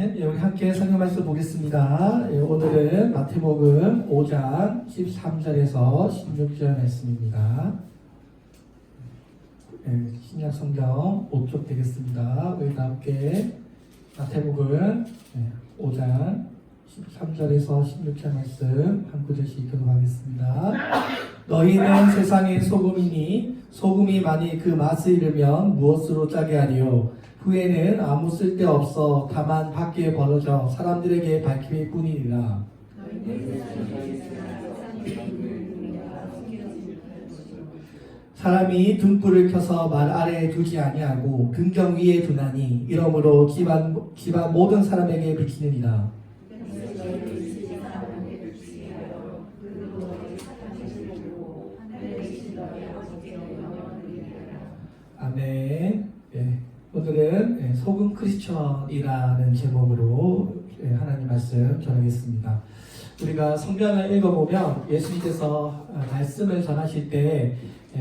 아멘. 우리 함께 성경 말씀 보겠습니다. 오늘은 마태복음 5장 13절에서 16절 말씀입니다. 신약 성경 5쪽 되겠습니다. 우리 함께 마태복음 5장 13절에서 16절 말씀 한 구절씩 교독하겠습니다. 너희는 세상의 소금이니 소금이 만일 그 맛을 잃으면 무엇으로 짜게 하리요? 후에는 아무 쓸데없어 다만 밖에 벌어져 사람들에게 밝힐 뿐이니라. 사람이 등불을 켜서 말 아래에 두지 아니하고 등경 위에 두나니 이러므로 집안 모든 사람에게 비치느니라. 아멘. 오늘은 소금 크리스천이라는 제목으로 하나님 말씀 전하겠습니다. 우리가 성경을 읽어보면 예수님께서 말씀을 전하실 때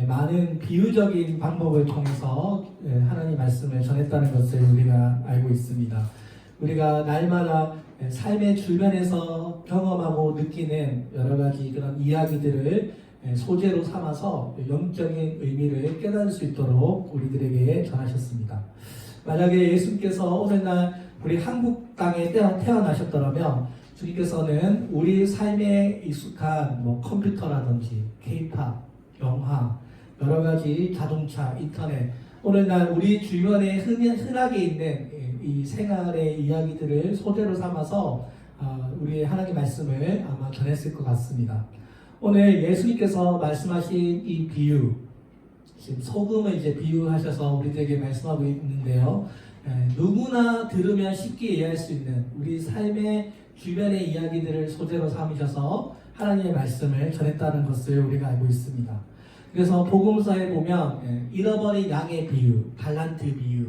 많은 비유적인 방법을 통해서 하나님 말씀을 전했다는 것을 우리가 알고 있습니다. 우리가 날마다 삶의 주변에서 경험하고 느끼는 여러 가지 그런 이야기들을 소재로 삼아서 영적인 의미를 깨달을 수 있도록 우리들에게 전하셨습니다. 만약에 예수님께서 오늘날 우리 한국 땅에 태어나셨더라면 주님께서는 우리 삶에 익숙한 컴퓨터라든지 K-팝, 영화, 여러 가지 자동차, 인터넷, 오늘날 우리 주변에 흔하게 있는 이 생활의 이야기들을 소재로 삼아서 우리의 하나님 말씀을 아마 전했을 것 같습니다. 오늘 예수님께서 말씀하신 이 비유, 지금 소금을 비유하셔서 우리들에게 말씀하고 있는데요. 누구나 들으면 쉽게 이해할 수 있는 우리 삶의 주변의 이야기들을 소재로 삼으셔서 하나님의 말씀을 전했다는 것을 우리가 알고 있습니다. 그래서 복음서에 보면 잃어버린 양의 비유, 달란트 비유,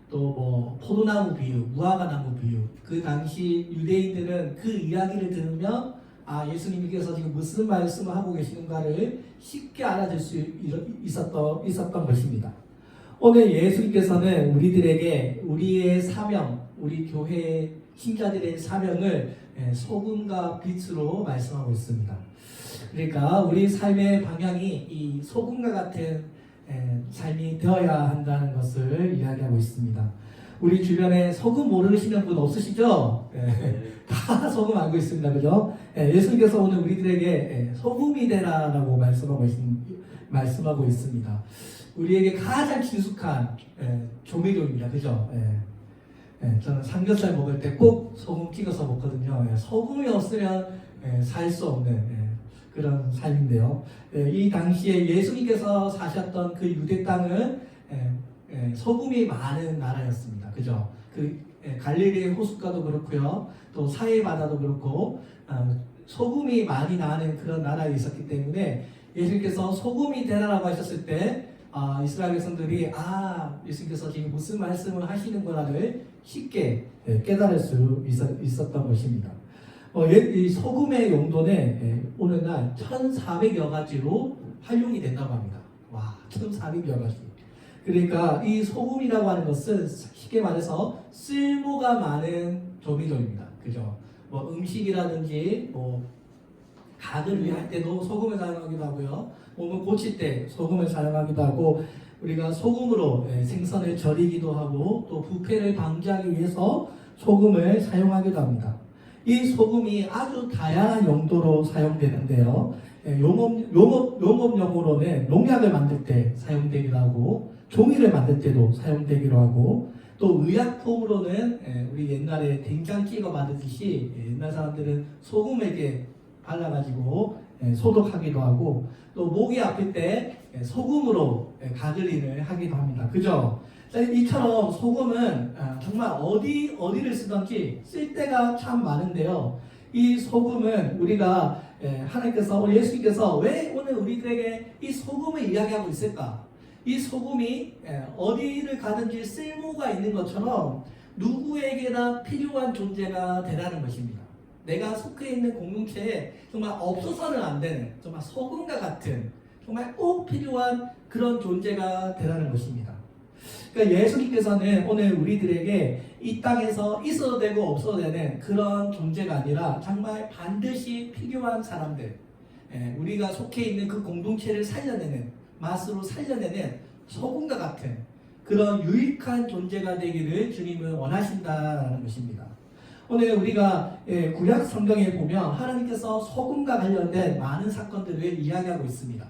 또 포도나무 비유, 무화과나무 비유, 그 당시 유대인들은 그 이야기를 들으면 예수님께서 지금 무슨 말씀을 하고 계시는가를 쉽게 알아들 수 있었던 것입니다. 오늘 예수님께서는 우리들에게 우리의 사명, 우리 교회 신자들의 사명을 소금과 빛으로 말씀하고 있습니다. 그러니까 우리 삶의 방향이 이 소금과 같은 삶이 되어야 한다는 것을 이야기하고 있습니다. 우리 주변에 소금 모르시는 분 없으시죠? 다 소금 알고 있습니다. 그죠? 예수님께서 오늘 우리들에게 소금이 되라라고 말씀하고 있습니다. 우리에게 가장 친숙한 조미료입니다. 그죠? 저는 삼겹살 먹을 때 꼭 소금 찍어서 먹거든요. 소금이 없으면 살 수 없는 그런 삶인데요. 이 당시에 예수님께서 사셨던 그 유대 땅은 소금이 많은 나라였습니다. 그죠? 갈릴리의 호숫가도 그렇고요. 또 사해 바다도 그렇고 소금이 많이 나는 그런 나라에 있었기 때문에 예수님께서 소금이 되라라고 하셨을 때 이스라엘 백성들이 예수님께서 지금 무슨 말씀을 하시는 거라를 쉽게 깨달을 수 있었던 것입니다. 이 소금의 용도는 오늘날 1,400여 가지로 활용이 된다고 합니다. 와, 1,400여 가지. 그러니까 이 소금이라고 하는 것은 쉽게 말해서 쓸모가 많은 조미료입니다. 그죠? 음식이라든지 간을 위할 때도 소금을 사용하기도 하고요. 몸을 고칠 때 소금을 사용하기도 하고, 우리가 소금으로 생선을 절이기도 하고, 또 부패를 방지하기 위해서 소금을 사용하기도 합니다. 이 소금이 아주 다양한 용도로 사용되는데요. 용업용으로는 농약을 만들 때 사용되기도 하고, 종이를 만들 때도 사용되기도 하고, 또 의약품으로는 우리 옛날에 된장찌개 만들듯이 옛날 사람들은 소금을 이렇게 발라가지고 소독하기도 하고, 또 목이 아플 때 소금으로 가글링을 하기도 합니다. 그죠? 이처럼 소금은 정말 어디를 쓰든지 쓸 때가 참 많은데요. 이 소금은 우리가 하나님께서, 예수님께서 왜 오늘 우리들에게 이 소금을 이야기하고 있을까? 이 소금이 어디를 가든지 쓸모가 있는 것처럼 누구에게나 필요한 존재가 되라는 것입니다. 내가 속해 있는 공동체에 정말 없어서는 안 되는, 정말 소금과 같은, 정말 꼭 필요한 그런 존재가 되라는 것입니다. 그러니까 예수님께서는 오늘 우리들에게 이 땅에서 있어도 되고 없어도 되는 그런 존재가 아니라 정말 반드시 필요한 사람들, 우리가 속해 있는 그 공동체를 살려내는, 맛으로 살려내는 소금과 같은 그런 유익한 존재가 되기를 주님은 원하신다는 것입니다. 오늘 우리가 구약 성경에 보면 하나님께서 소금과 관련된 많은 사건들을 이야기하고 있습니다.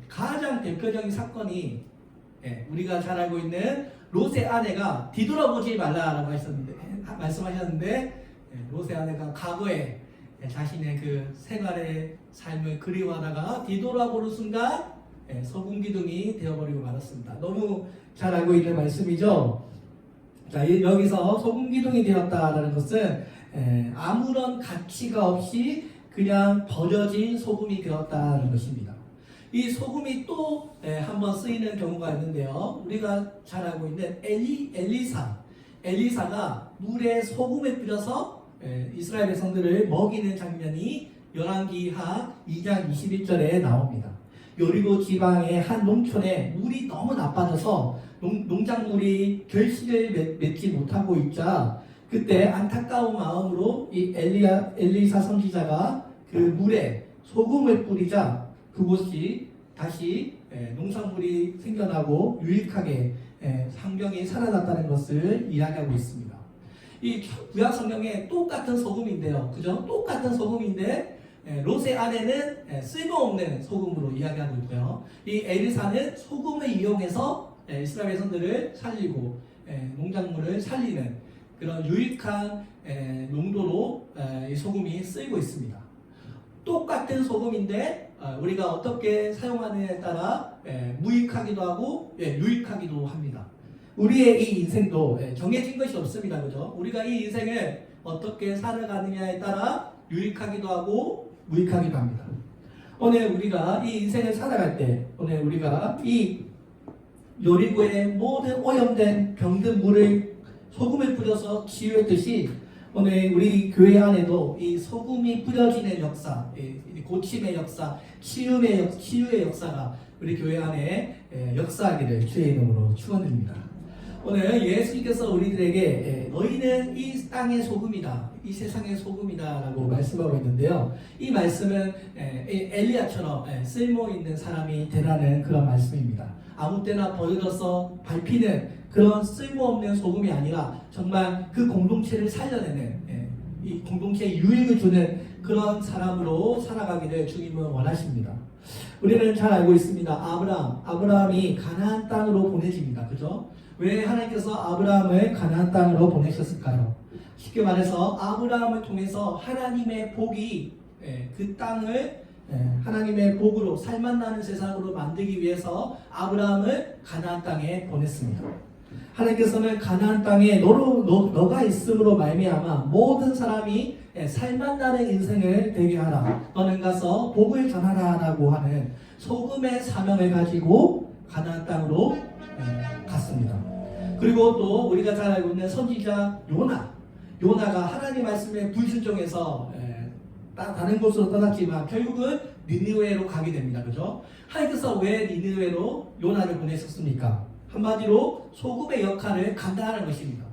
가장 대표적인 사건이 우리가 잘 알고 있는 롯의 아내가 뒤돌아보지 말라라고 말씀하셨는데, 롯의 아내가 과거에 자신의 그 생활의 삶을 그리워하다가 뒤돌아보는 순간 소금 기둥이 되어버리고 말았습니다. 너무 잘 알고 있는 말씀이죠. 자, 여기서 소금 기둥이 되었다라는 것은 아무런 가치가 없이 그냥 버려진 소금이 되었다는 것입니다. 이 소금이 또 한번 쓰이는 경우가 있는데요. 우리가 잘 알고 있는 엘리사가 물에 소금을 뿌려서 이스라엘 백성들을 먹이는 장면이 열왕기하 2장 21절에 나옵니다. 여리고 지방의 한 농촌에 물이 너무 나빠져서 농작물이 결실을 맺지 못하고 있자, 그때 안타까운 마음으로 이 엘리사 선지자가 그 물에 소금을 뿌리자 그곳이 다시 농산물이 생겨나고 유익하게 환경이 살아났다는 것을 이야기하고 있습니다. 이 구약 성경에 똑같은 소금인데요, 그죠? 똑같은 소금인데 롯의 아내는 쓸모없는 소금으로 이야기하고 있고요. 이 엘리사는 소금을 이용해서 이스라엘 백성들을 살리고 농작물을 살리는 그런 유익한 용도로 이 소금이 쓰이고 있습니다. 똑같은 소금인데 우리가 어떻게 사용하느냐에 따라 무익하기도 하고 유익하기도 합니다. 우리의 이 인생도 정해진 것이 없습니다. 그죠? 우리가 이 인생을 어떻게 살아가느냐에 따라 유익하기도 하고 무익하기도 합니다. 오늘 우리가 이 인생을 살아갈 때, 오늘 우리가 이 여리고의 모든 오염된 병든 물을 소금을 뿌려서 치유했듯이, 오늘 우리 교회 안에도 이 소금이 뿌려지는 역사, 고침의 역사, 치유의 역사가 우리 교회 안에 역사하기를 주의 이름으로 축원드립니다. 오늘 예수님께서 우리들에게 너희는 이 땅의 소금이다, 이 세상의 소금이다 라고 말씀하고 있는데요, 이 말씀은 엘리야처럼 쓸모있는 사람이 되라는 그런 말씀입니다. 아무 때나 버려져서 밟히는 그런 쓸모없는 소금이 아니라 정말 그 공동체를 살려내는, 이 공동체에 유익을 주는 그런 사람으로 살아가기를 주님은 원하십니다. 우리는 잘 알고 있습니다. 아브라함이 가나안 땅으로 보내집니다. 그죠? 왜 하나님께서 아브라함을 가나안 땅으로 보내셨을까요? 쉽게 말해서 아브라함을 통해서 하나님의 복이 그 땅을 하나님의 복으로 살맛나는 세상으로 만들기 위해서 아브라함을 가나안 땅에 보냈습니다. 하나님께서는 가나안 땅에 너가 있음으로 말미암아 모든 사람이 살맛나는 인생을 되게 하라, 너는 가서 복을 전하라 라고 하는 소금의 사명을 가지고 가나안 땅으로 갔습니다. 그리고 또 우리가 잘 알고 있는 선지자 요나가 하나님 말씀에 불순종해서 다른 곳으로 떠났지만 결국은 니느웨로 가게 됩니다. 그죠? 하나님께서 왜 니느웨로 요나를 보내셨습니까? 한마디로 소금의 역할을 감당하는 것입니다.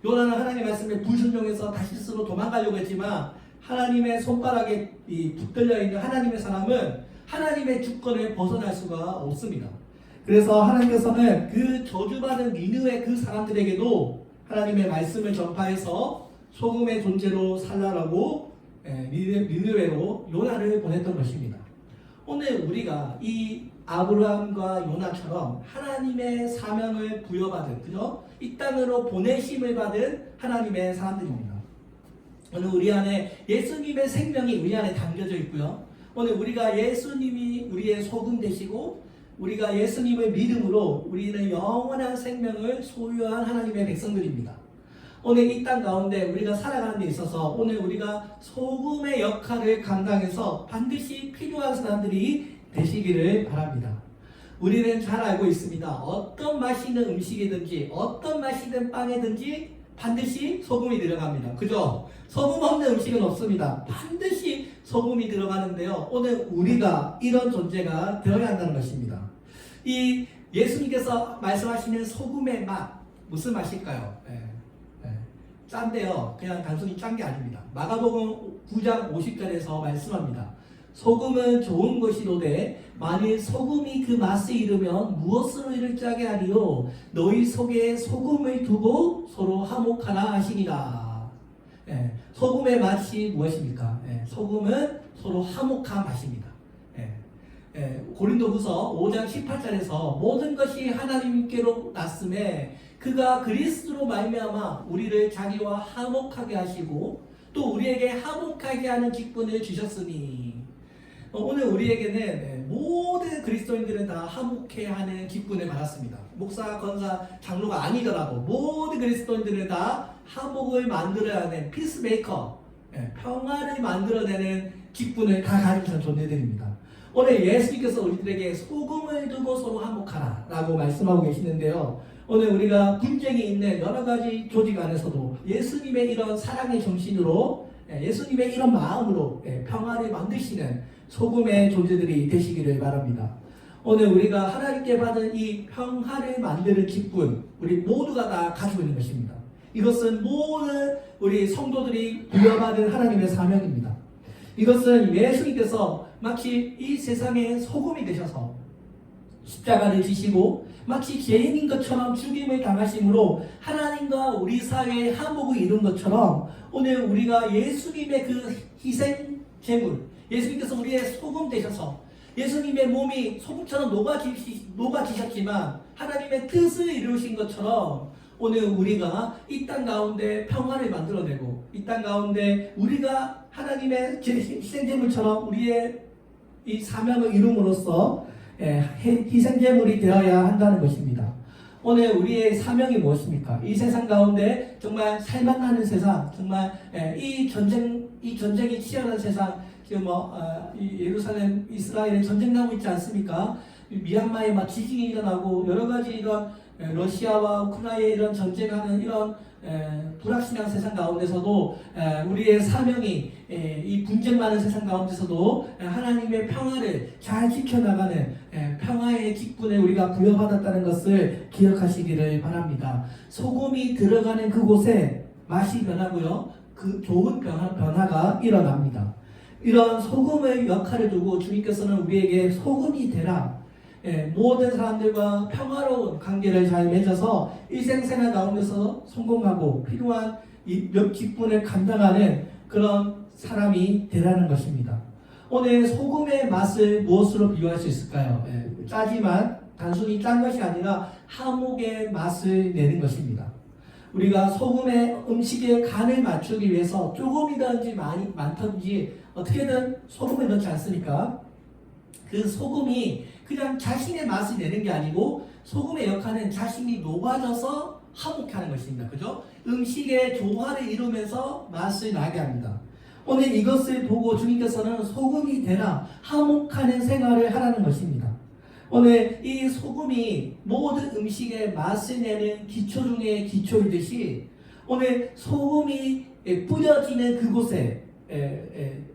요나는 하나님 말씀에 불순종해서 다시스로 도망가려고 했지만 하나님의 손가락에 붙들려 있는 하나님의 사람은 하나님의 주권을 벗어날 수가 없습니다. 그래서 하나님께서는 그 저주받은 니느웨 그 사람들에게도 하나님의 말씀을 전파해서 소금의 존재로 살라라고 니느웨로 요나를 보냈던 것입니다. 오늘 우리가 이 아브라함과 요나처럼 하나님의 사명을 부여받은, 그죠? 이 땅으로 보내심을 받은 하나님의 사람들입니다. 오늘 우리 안에 예수님의 생명이 우리 안에 담겨져 있고요. 오늘 우리가 예수님이 우리의 소금 되시고 우리가 예수님의 믿음으로 우리는 영원한 생명을 소유한 하나님의 백성들입니다. 오늘 이 땅 가운데 우리가 살아가는 데 있어서 오늘 우리가 소금의 역할을 감당해서 반드시 필요한 사람들이 되시기를 바랍니다. 우리는 잘 알고 있습니다. 어떤 맛있는 음식이든지 어떤 맛있는 빵이든지 반드시 소금이 들어갑니다. 그죠? 소금 없는 음식은 없습니다. 반드시 소금이 들어가는데요. 오늘 우리가 이런 존재가 되어야 한다는 것입니다. 이 예수님께서 말씀하시는 소금의 맛, 무슨 맛일까요? 짠데요. 그냥 단순히 짠 게 아닙니다. 마가복음 9장 50절에서 말씀합니다. 소금은 좋은 것이로되 만일 소금이 그 맛을 잃으면 무엇으로 이를 짜게 하리요? 너희 속에 소금을 두고 서로 화목하라 하시니라. 소금의 맛이 무엇입니까? 소금은 서로 화목한 맛입니다. 고린도후서 5장 18절에서 모든 것이 하나님께로 났음에 그가 그리스도로 말미암아 우리를 자기와 화목하게 하시고 또 우리에게 화목하게 하는 직분을 주셨으니, 오늘 우리에게는 모든 그리스도인들은 다 화목해야 하는 직분을 받았습니다. 목사, 권사, 장로가 아니더라도 모든 그리스도인들은 다 화목을 만들어야 하는 피스메이커, 평화를 만들어내는 직분을 다 가진 존재들입니다. 오늘 예수님께서 우리들에게 소금을 두고 서로 화목하라 라고 말씀하고 계시는데요, 오늘 우리가 분쟁이 있는 여러 가지 조직 안에서도 예수님의 이런 사랑의 정신으로, 예수님의 이런 마음으로 평화를 만드시는 소금의 존재들이 되시기를 바랍니다. 오늘 우리가 하나님께 받은 이 평화를 만드는 기쁨, 우리 모두가 다 가지고 있는 것입니다. 이것은 모든 우리 성도들이 부여받은 하나님의 사명입니다. 이것은 예수님께서 마치 이 세상의 소금이 되셔서 십자가를 지시고 마치 죄인인 것처럼 죽임을 당하심으로 하나님과 우리 사회의 화목을 이룬 것처럼, 오늘 우리가 예수님의 그 희생 제물, 예수님께서 우리의 소금 되셔서 예수님의 몸이 소금처럼 녹아지셨지만 하나님의 뜻을 이루신 것처럼, 오늘 우리가 이 땅 가운데 평화를 만들어내고 이 땅 가운데 우리가 하나님의 희생제물처럼 우리의 이 사명을 이룸으로써 희생제물이 되어야 한다는 것입니다. 오늘 우리의 사명이 무엇입니까? 이 세상 가운데 정말 살만나는 세상, 정말 이 전쟁이 치열한 세상, 지금 예루살렘, 이스라엘에 전쟁 나고 있지 않습니까? 미얀마에 막 지진이 일어나고 여러 가지 이런 러시아와 우크라이나의 이런 전쟁하는 이런 불확실한 세상 가운데서도 우리의 사명이 이 분쟁 많은 세상 가운데서도 하나님의 평화를 잘 지켜나가는 평화의 직분을 우리가 부여받았다는 것을 기억하시기를 바랍니다. 소금이 들어가는 그곳에 맛이 변하고요, 그 좋은 변화가 일어납니다. 이런 소금의 역할을 두고 주님께서는 우리에게 소금이 되라, 모든 사람들과 평화로운 관계를 잘 맺어서 일생생활 가운데서 성공하고 필요한 몇 직분을 감당하는 그런 사람이 되라는 것입니다. 오늘 소금의 맛을 무엇으로 비유할 수 있을까요? 짜지만 단순히 짠 것이 아니라 화목의 맛을 내는 것입니다. 우리가 소금의 음식의 간을 맞추기 위해서 조금이든지 많든지 어떻게든 소금을 넣지 않습니까? 그 소금이 그냥 자신의 맛을 내는 게 아니고 소금의 역할은 자신이 녹아져서 화목하는 것입니다. 그죠? 음식의 조화를 이루면서 맛을 나게 합니다. 오늘 이것을 보고 주님께서는 소금이 되라, 화목하는 생활을 하라는 것입니다. 오늘 이 소금이 모든 음식의 맛을 내는 기초 중에 기초이듯이, 오늘 소금이 뿌려지는 그곳에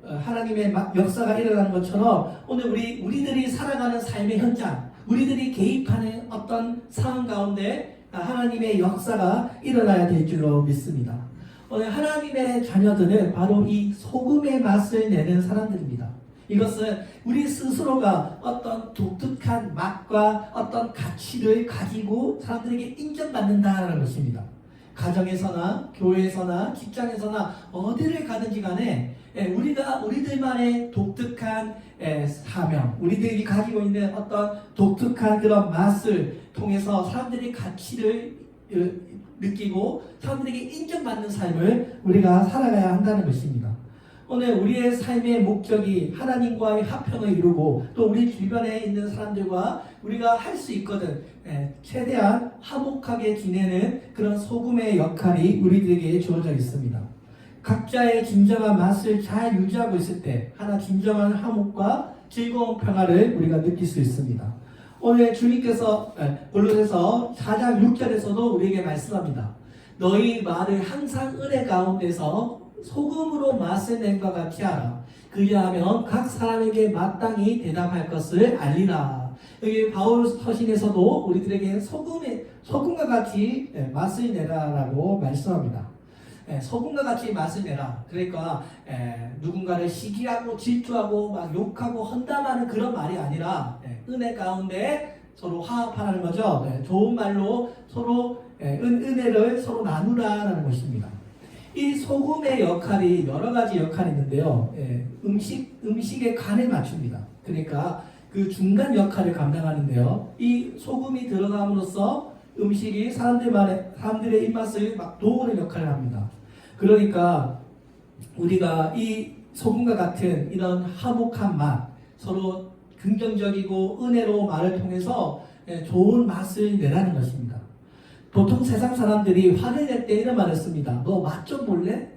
하나님의 역사가 일어나는 것처럼, 오늘 우리들이 살아가는 삶의 현장, 우리들이 개입하는 어떤 상황 가운데 하나님의 역사가 일어나야 될 줄로 믿습니다. 오늘 하나님의 자녀들은 바로 이 소금의 맛을 내는 사람들입니다. 이것은 우리 스스로가 어떤 독특한 맛과 어떤 가치를 가지고 사람들에게 인정받는다는 것입니다. 가정에서나 교회에서나 직장에서나 어디를 가든지 간에 우리들만의 독특한 사명, 우리들이 가지고 있는 어떤 독특한 그런 맛을 통해서 사람들이 가치를 느끼고 사람들에게 인정받는 삶을 우리가 살아가야 한다는 것입니다. 오늘 우리의 삶의 목적이 하나님과의 화평을 이루고 또 우리 주변에 있는 사람들과 우리가 할 수 있거든 최대한 화목하게 지내는 그런 소금의 역할이 우리들에게 주어져 있습니다. 각자의 진정한 맛을 잘 유지하고 있을 때 하나 진정한 화목과 즐거운 평화를 우리가 느낄 수 있습니다. 오늘 주님께서 골로새서 4장 6절에서도 우리에게 말씀합니다. 너희 말을 항상 은혜 가운데서 소금으로 맛을 낸과 같이 하라. 그리하면 각 사람에게 마땅히 대답할 것을 알리라. 여기 바울 서신에서도 우리들에게 소금과 같이 맛을 내라라고 말씀합니다. 소금과 같이 맛을 내라. 그러니까 누군가를 시기하고 질투하고 막 욕하고 헌담하는 그런 말이 아니라 은혜 가운데 서로 화합하라는 거죠. 좋은 말로 서로 은혜를 서로 나누라는 것입니다. 이 소금의 역할이 여러 가지 역할이 있는데요. 음식의 간을 맞춥니다. 그러니까 그 중간 역할을 감당하는데요. 이 소금이 들어감으로써 음식이 사람들의 입맛을 막 도우는 역할을 합니다. 그러니까 우리가 이 소금과 같은 이런 화목한 맛, 서로 긍정적이고 은혜로운 말을 통해서 좋은 맛을 내라는 것입니다. 보통 세상 사람들이 화를 낼 때 이런 말을 씁니다. 너 맛 좀 볼래?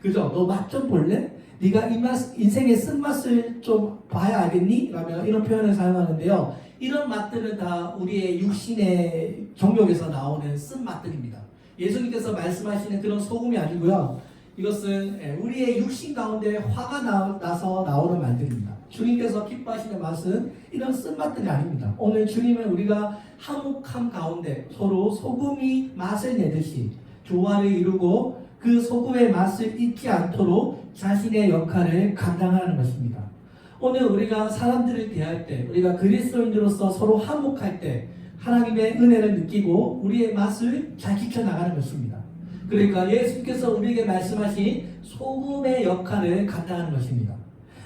그죠? 너 맛 좀 볼래? 네가 인생의 쓴맛을 좀 봐야 알겠니? 라며 이런 표현을 사용하는데요. 이런 맛들은 다 우리의 육신의 정욕에서 나오는 쓴맛들입니다. 예수님께서 말씀하시는 그런 소금이 아니고요. 이것은 우리의 육신 가운데 화가 나서 나오는 말들입니다. 주님께서 기뻐하시는 맛은 이런 쓴맛들이 아닙니다. 오늘 주님은 우리가 화목함 가운데 서로 소금이 맛을 내듯이 조화를 이루고 그 소금의 맛을 잊지 않도록 자신의 역할을 감당하는 것입니다. 오늘 우리가 사람들을 대할 때, 우리가 그리스도인으로서 서로 화목할 때 하나님의 은혜를 느끼고 우리의 맛을 잘 지켜나가는 것입니다. 그러니까 예수님께서 우리에게 말씀하신 소금의 역할을 감당하는 것입니다.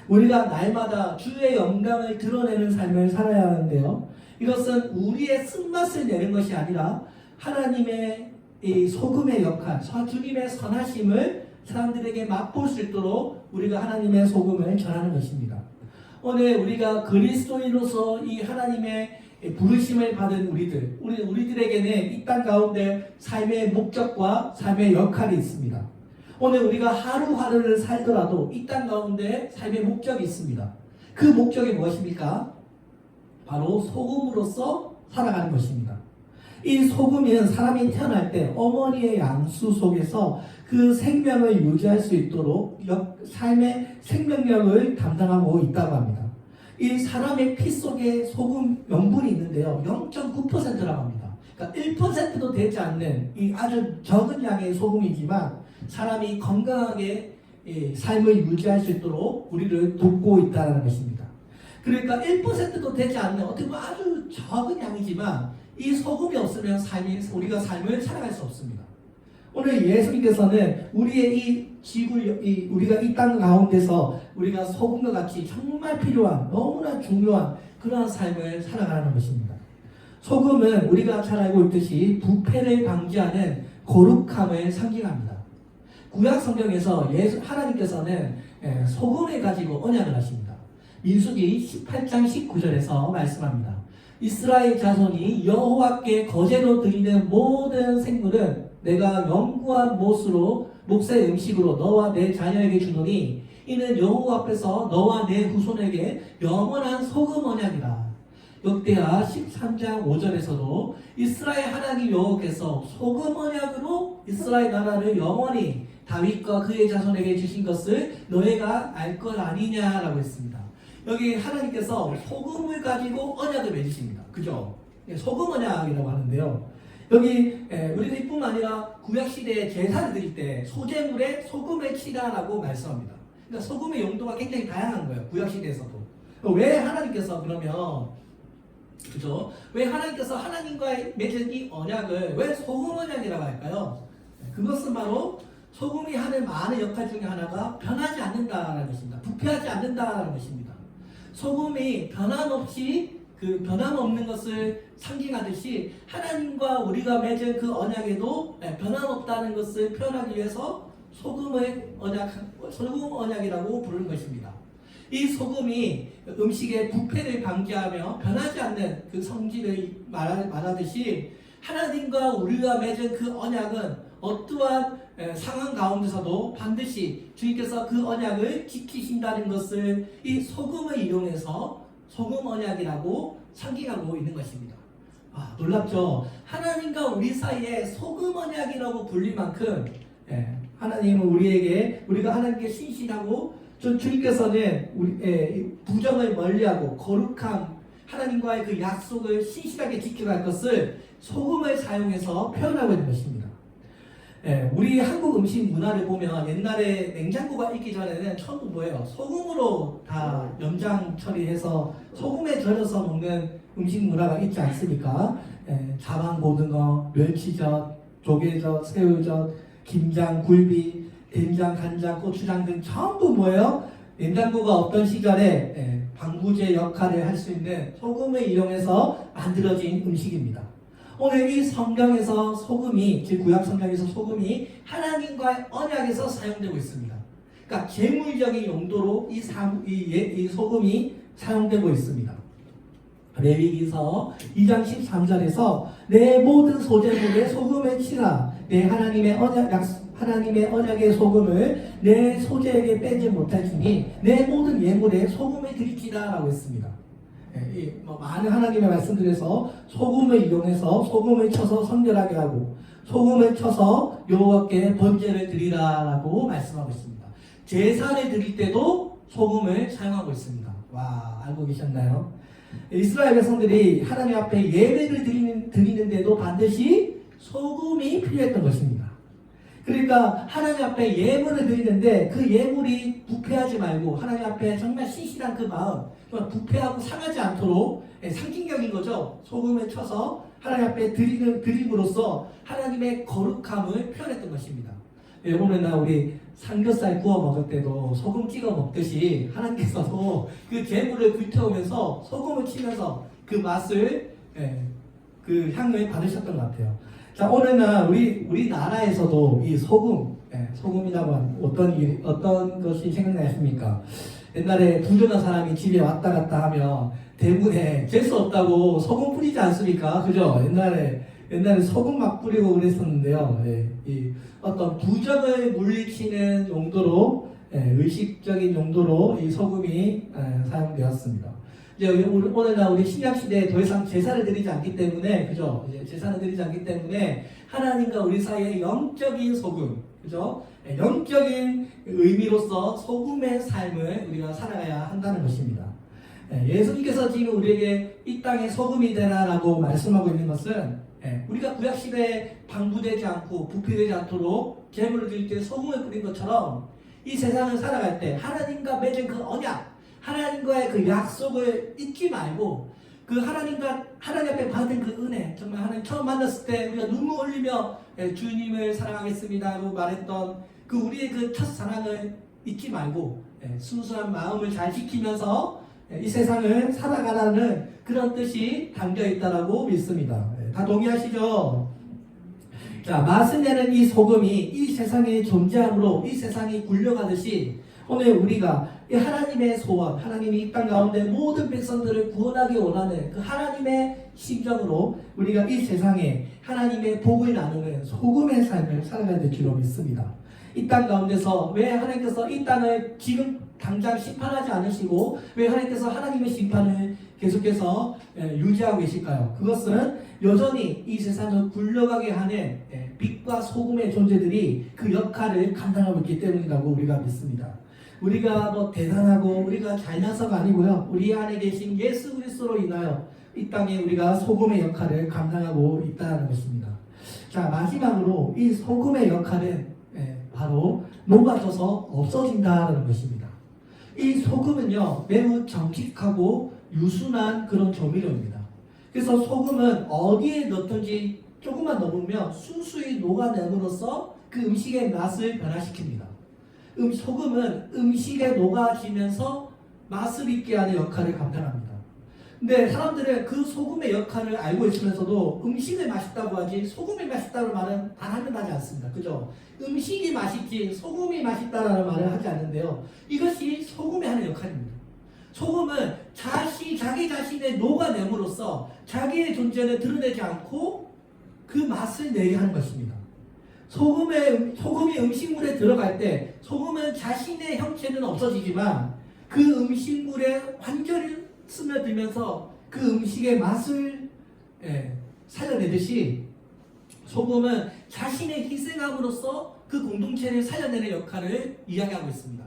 우리가 날마다 주의 영광을 드러내는 삶을 살아야 하는데요. 이것은 우리의 쓴맛을 내는 것이 아니라 하나님의 이 소금의 역할, 주님의 선하심을 사람들에게 맛볼 수 있도록 우리가 하나님의 소금을 전하는 것입니다. 오늘 우리가 그리스도인으로서 이 하나님의 부르심을 받은 우리들에게는 이 땅 가운데 삶의 목적과 삶의 역할이 있습니다. 오늘 우리가 하루하루를 살더라도 이 땅 가운데 삶의 목적이 있습니다. 그 목적이 무엇입니까? 바로 소금으로서 살아가는 것입니다. 이 소금은 사람이 태어날 때 어머니의 양수 속에서 그 생명을 유지할 수 있도록 삶의 생명력을 담당하고 있다고 합니다. 이 사람의 피 속에 소금 명분이 있는데요. 0.9%라고 합니다. 그러니까 1%도 되지 않는 이 아주 적은 양의 소금이지만 사람이 건강하게 삶을 유지할 수 있도록 우리를 돕고 있다는 것입니다. 그러니까 1%도 되지 않는 어떻게 보면 아주 적은 양이지만 이 소금이 없으면 우리가 삶을 살아갈 수 없습니다. 오늘 예수님께서는 우리의 이 우리가 이 땅 가운데서 우리가 소금과 같이 정말 필요한 너무나 중요한 그러한 삶을 살아가는 것입니다. 소금은 우리가 잘 알고 있듯이 부패를 방지하는 거룩함을 상징합니다. 구약 성경에서 하나님께서는 소금을 가지고 언약을 하십니다. 민수기 18장 19절에서 말씀합니다. 이스라엘 자손이 여호와께 거제로 드리는 모든 생물은 내가 영구한 몫의 음식으로 너와 내 자녀에게 주노니 이는 여호와 앞에서 너와 내 후손에게 영원한 소금 언약이라. 역대하 13장 5절에서도 이스라엘 하나님 여호와께서 소금 언약으로 이스라엘 나라를 영원히 다윗과 그의 자손에게 주신 것을 너희가 알 것 아니냐라고 했습니다. 여기 하나님께서 소금을 가지고 언약을 맺으십니다. 그죠? 소금 언약이라고 하는데요. 여기 우리가 이뿐만 아니라 구약시대에 제사를 드릴 때 소제물에 소금을 치라라고 말씀합니다. 그러니까 소금의 용도가 굉장히 다양한 거예요. 구약시대에서도. 왜 하나님께서 그러면 그죠? 왜 하나님께서 하나님과의 맺은 이 언약을 왜 소금 언약이라고 할까요? 그것은 바로 소금이 하는 많은 역할 중에 하나가 변하지 않는다라는 것입니다. 부패하지 않는다라는 것입니다. 소금이 변함없는 것을 상징하듯이 하나님과 우리가 맺은 그 언약에도 변함없다는 것을 표현하기 위해서 소금 언약이라고 부르는 것입니다. 이 소금이 음식의 부패를 방지하며 변하지 않는 그 성질을 말하듯이 하나님과 우리가 맺은 그 언약은 어떠한 상황 가운데서도 반드시 주님께서 그 언약을 지키신다는 것을 이 소금을 이용해서 소금 언약이라고 상징하고 있는 것입니다. 놀랍죠? 하나님과 우리 사이에 소금 언약이라고 불릴 만큼 하나님은 우리가 하나님께 신실하고 주님께서는 부정을 멀리하고 거룩함 하나님과의 그 약속을 신실하게 지켜갈 것을 소금을 사용해서 표현하고 있는 것입니다. 우리 한국 음식 문화를 보면 옛날에 냉장고가 있기 전에는 전부 뭐예요? 소금으로 다 염장 처리해서 소금에 절여서 먹는 음식 문화가 있지 않습니까? 자반 고등어, 멸치젓, 조개젓, 새우젓, 김장, 굴비, 된장, 간장, 고추장 등 전부 뭐예요? 냉장고가 없던 시절에 방부제 역할을 할 수 있는 소금을 이용해서 만들어진 음식입니다. 오늘 이 성경에서 소금이, 즉 구약 성경에서 소금이 하나님과의 언약에서 사용되고 있습니다. 그러니까 재물적인 용도로 이 소금이 사용되고 있습니다. 레위기서 2장 13절에서 내 모든 소재물에 소금을 치라. 내 하나님의 언약의 소금을 내 소재에게 빼지 못할지니 내 모든 예물에 소금을 드릴지라 라고 했습니다. 많은 하나님의 말씀들에서 소금을 이용해서 소금을 쳐서 성결하게 하고 소금을 쳐서 여호와께 번제를 드리라 라고 말씀하고 있습니다. 제사를 드릴 때도 소금을 사용하고 있습니다. 와, 알고 계셨나요? 이스라엘 백성들이 하나님 앞에 예배를 드리는데도 반드시 소금이 필요했던 것입니다. 그러니까 하나님 앞에 예물을 드리는데 그 예물이 부패하지 말고 하나님 앞에 정말 신실한 그 마음, 부패하고 상하지 않도록 상징적인 거죠. 소금을 쳐서 하나님 앞에 드림으로써 하나님의 거룩함을 표현했던 것입니다. 오늘날 우리 삼겹살 구워 먹을 때도 소금 찍어 먹듯이 하나님께서도 그 재물을 불태우면서 소금을 치면서 그 맛을, 그 향을 받으셨던 것 같아요. 자, 오늘날 우리나라에서도 이 소금이라고 하면 어떤 것이 생각나십니까? 옛날에 부자는 사람이 집에 왔다 갔다 하면 대문에 재수 없다고 소금 뿌리지 않습니까? 그죠? 옛날에 소금 막 뿌리고 그랬었는데요. 이 어떤 부정을 물리치는 용도로, 의식적인 용도로 이 소금이 사용되었습니다. 이제 오늘날 우리 신약 시대에 더 이상 제사를 드리지 않기 때문에, 그죠? 이제 제사를 드리지 않기 때문에 하나님과 우리 사이의 영적인 소금, 그죠? 영적인 의미로서 소금의 삶을 우리가 살아가야 한다는 것입니다. 예수님께서 지금 우리에게 이 땅에 소금이 되라라고 말씀하고 있는 것은 우리가 구약시대에 방부되지 않고 부패되지 않도록 제물을 드릴 때 소금을 뿌린 것처럼 이 세상을 살아갈 때 하나님과 맺은 그 언약, 하나님과의 그 약속을 잊지 말고 그 하나님 앞에 받은 그 은혜, 정말 하나님 처음 만났을 때 우리가 눈물 흘리며 주님을 사랑하겠습니다 하고 말했던 그 우리의 그 첫사랑을 잊지 말고 순수한 마음을 잘 지키면서 이 세상을 살아가라는 그런 뜻이 담겨 있다라고 믿습니다. 다 동의하시죠? 자, 맛을 내는 이 소금이 이 세상에 존재함으로 이 세상이 굴려가듯이 오늘 우리가 이 하나님의 소원, 하나님이 이 땅 가운데 모든 백성들을 구원하기 원하는 그 하나님의 심정으로 우리가 이 세상에 하나님의 복을 나누는 소금의 삶을 살아가야 될 줄로 믿습니다. 이 땅 가운데서 왜 하나님께서 이 땅을 지금 당장 심판하지 않으시고 왜 하나님께서 하나님의 심판을 계속해서 유지하고 계실까요? 그것은 여전히 이 세상을 굴러가게 하는 빛과 소금의 존재들이 그 역할을 감당하고 있기 때문이라고 우리가 믿습니다. 우리가 뭐 대단하고 우리가 잘나서가 아니고요. 우리 안에 계신 예수 그리스도로 인하여 이 땅에 우리가 소금의 역할을 감당하고 있다는 것입니다. 자, 마지막으로 이 소금의 역할은 바로 녹아져서 없어진다는 것입니다. 이 소금은요 매우 정직하고 유순한 그런 조미료입니다. 그래서 소금은 어디에 넣든지 조금만 넣으면 순수히 녹아냄으로써 그 음식의 맛을 변화시킵니다. 소금은 음식에 녹아지면서 맛을 있게 하는 역할을 감당합니다. 근데 사람들은 그 소금의 역할을 알고 있으면서도 음식을 맛있다고 하지 소금이 맛있다는 말은 단 한 번 하지 않습니다. 그죠? 음식이 맛있지 소금이 맛있다라는 말을 하지 않는데요. 이것이 소금이 하는 역할입니다. 소금은 자기 자신의 녹아냄으로써 자기의 존재를 드러내지 않고 그 맛을 내게 하는 것입니다. 소금이 음식물에 들어갈 때 소금은 자신의 형체는 없어지지만 그 음식물에 완전히 스며들면서 그 음식의 맛을 살려내듯이 소금은 자신의 희생함으로써 그 공동체를 살려내는 역할을 이야기하고 있습니다.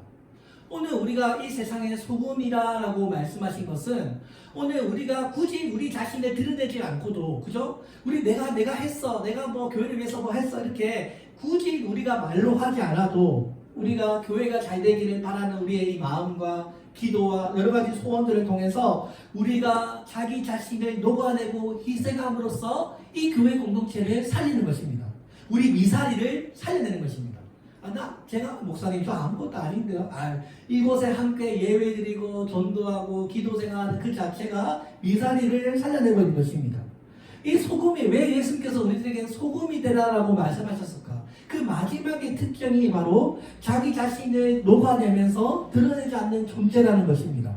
오늘 우리가 이 세상의 소금이라고 말씀하신 것은 오늘 우리가 굳이 우리 자신을 드러내지 않고도, 그죠? 내가 했어, 내가 뭐 교회를 위해서 뭐 했어, 이렇게 굳이 우리가 말로 하지 않아도 우리가 교회가 잘 되기를 바라는 우리의 이 마음과 기도와 여러 가지 소원들을 통해서 우리가 자기 자신을 녹아내고 희생함으로써 이 교회 공동체를 살리는 것입니다. 우리 미사리를 살려내는 것입니다. 제가 목사님 저 아무것도 아닌데요. 이곳에 함께 예배드리고 전도하고 기도생활하는 그 자체가 미사리를 살려내고 있는 것입니다. 이 소금이 왜 예수님께서 우리들에게 소금이 되라라고 말씀하셨을까? 그 마지막의 특징이 바로 자기 자신을 녹아내면서 드러내지 않는 존재라는 것입니다.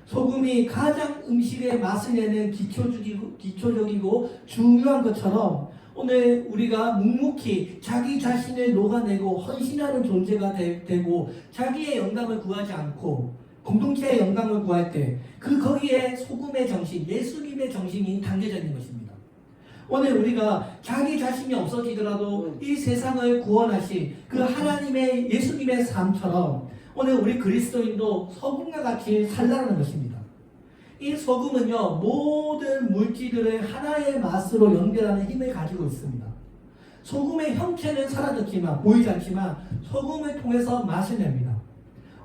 소금이 가장 음식의 맛을 내는 기초적이고 중요한 것처럼 오늘 우리가 묵묵히 자기 자신을 녹아내고 헌신하는 존재가 되고 자기의 영광을 구하지 않고 공동체의 영광을 구할 때 거기에 소금의 정신, 예수님의 정신이 담겨져 있는 것입니다. 오늘 우리가 자기 자신이 없어지더라도 이 세상을 구원하신 그 하나님의 예수님의 삶처럼 오늘 우리 그리스도인도 소금과 같이 살라는 것입니다. 이 소금은요, 모든 물질들을 하나의 맛으로 연결하는 힘을 가지고 있습니다. 소금의 형체는 사라졌지만, 보이지 않지만 소금을 통해서 맛을 냅니다.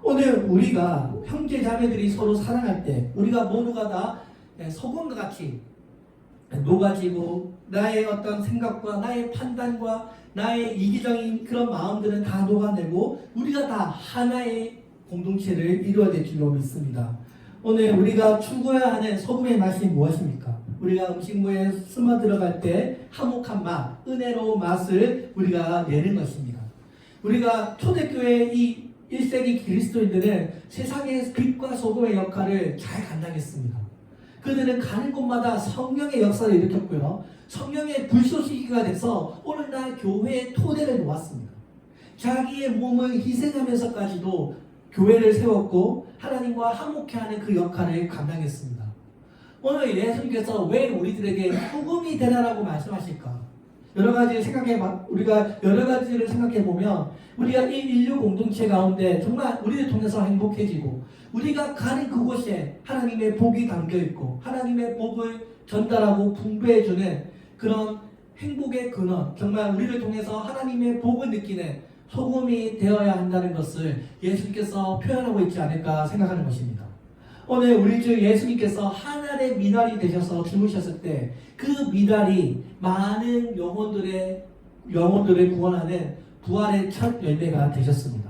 오늘 우리가 형제 자매들이 서로 사랑할 때 우리가 모두가 다 소금과 같이 녹아지고 나의 어떤 생각과 나의 판단과 나의 이기적인 그런 마음들은 다 녹아내고 우리가 다 하나의 공동체를 이루어야 될 줄로 믿습니다. 오늘 우리가 추구해야 하는 소금의 맛이 무엇입니까? 우리가 음식물에 스며 들어갈 때 화목한 맛, 은혜로운 맛을 우리가 내는 것입니다. 우리가 초대교회 이 1세기 그리스도인들은 세상의 빛과 소금의 역할을 잘 감당했습니다. 그들은 가는 곳마다 성령의 역사를 일으켰고요. 성령의 불쏘시개가 돼서 오늘날 교회의 토대를 놓았습니다. 자기의 몸을 희생하면서까지도 교회를 세웠고 하나님과 화목해하는 그 역할을 감당했습니다. 오늘 예수님께서 왜 우리들에게 소금이 되라라고 말씀하실까? 우리가 여러 가지를 생각해 보면 우리가 이 인류 공동체 가운데 정말 우리를 통해서 행복해지고 우리가 가는 그곳에 하나님의 복이 담겨 있고 하나님의 복을 전달하고 분배해주는 그런 행복의 근원, 정말 우리를 통해서 하나님의 복을 느끼는 소금이 되어야 한다는 것을 예수님께서 표현하고 있지 않을까 생각하는 것입니다. 오늘 우리 주 예수님께서 하늘의 미랄이 되셔서 주무셨을 때 그 미랄이 많은 영혼들을 구원하는 부활의 첫 열매가 되셨습니다.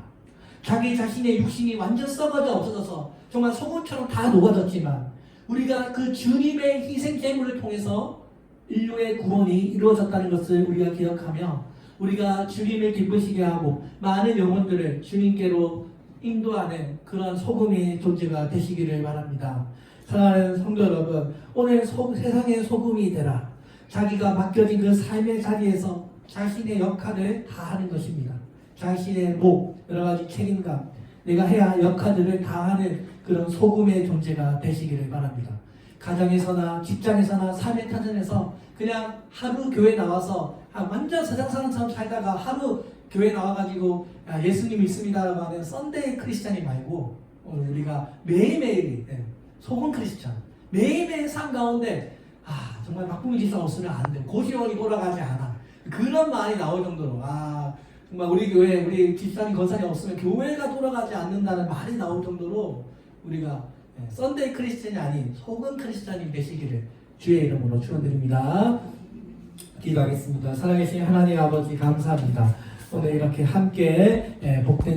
자기 자신의 육신이 완전 썩어져 없어져서 정말 소금처럼 다 녹아졌지만 우리가 그 주님의 희생 제물을 통해서 인류의 구원이 이루어졌다는 것을 우리가 기억하며 우리가 주님을 기쁘시게 하고 많은 영혼들을 주님께로 인도하는 그런 소금의 존재가 되시기를 바랍니다. 사랑하는 성도 여러분, 오늘 세상의 소금이 되라. 자기가 맡겨진 그 삶의 자리에서 자신의 역할을 다하는 것입니다. 자신의 목, 여러 가지 책임감, 내가 해야 할 역할들을 다하는 그런 소금의 존재가 되시기를 바랍니다. 가정에서나 직장에서나 삶의 터전에서 그냥 하루 교회 나와서 완전 세상 사람처럼 살다가 하루 교회 나와가지고 예수님 있습니다라고 하는 썬데이 크리스찬이 말고 오늘 우리가 매일매일 소금 크리스찬, 매일매일 삶 가운데 정말 박봉희 지사 없으면 안 돼, 고시원이 돌아가지 않아, 그런 말이 나올 정도로 정말 우리 교회 우리 집사님 권사님 없으면 교회가 돌아가지 않는다는 말이 나올 정도로 우리가 썬데이 크리스찬이 아닌 소금 크리스찬이 되시기를 주의 이름으로 축원드립니다. 기도하겠습니다. 살아계신 하나님 아버지 감사합니다. 오늘 이렇게 함께 복된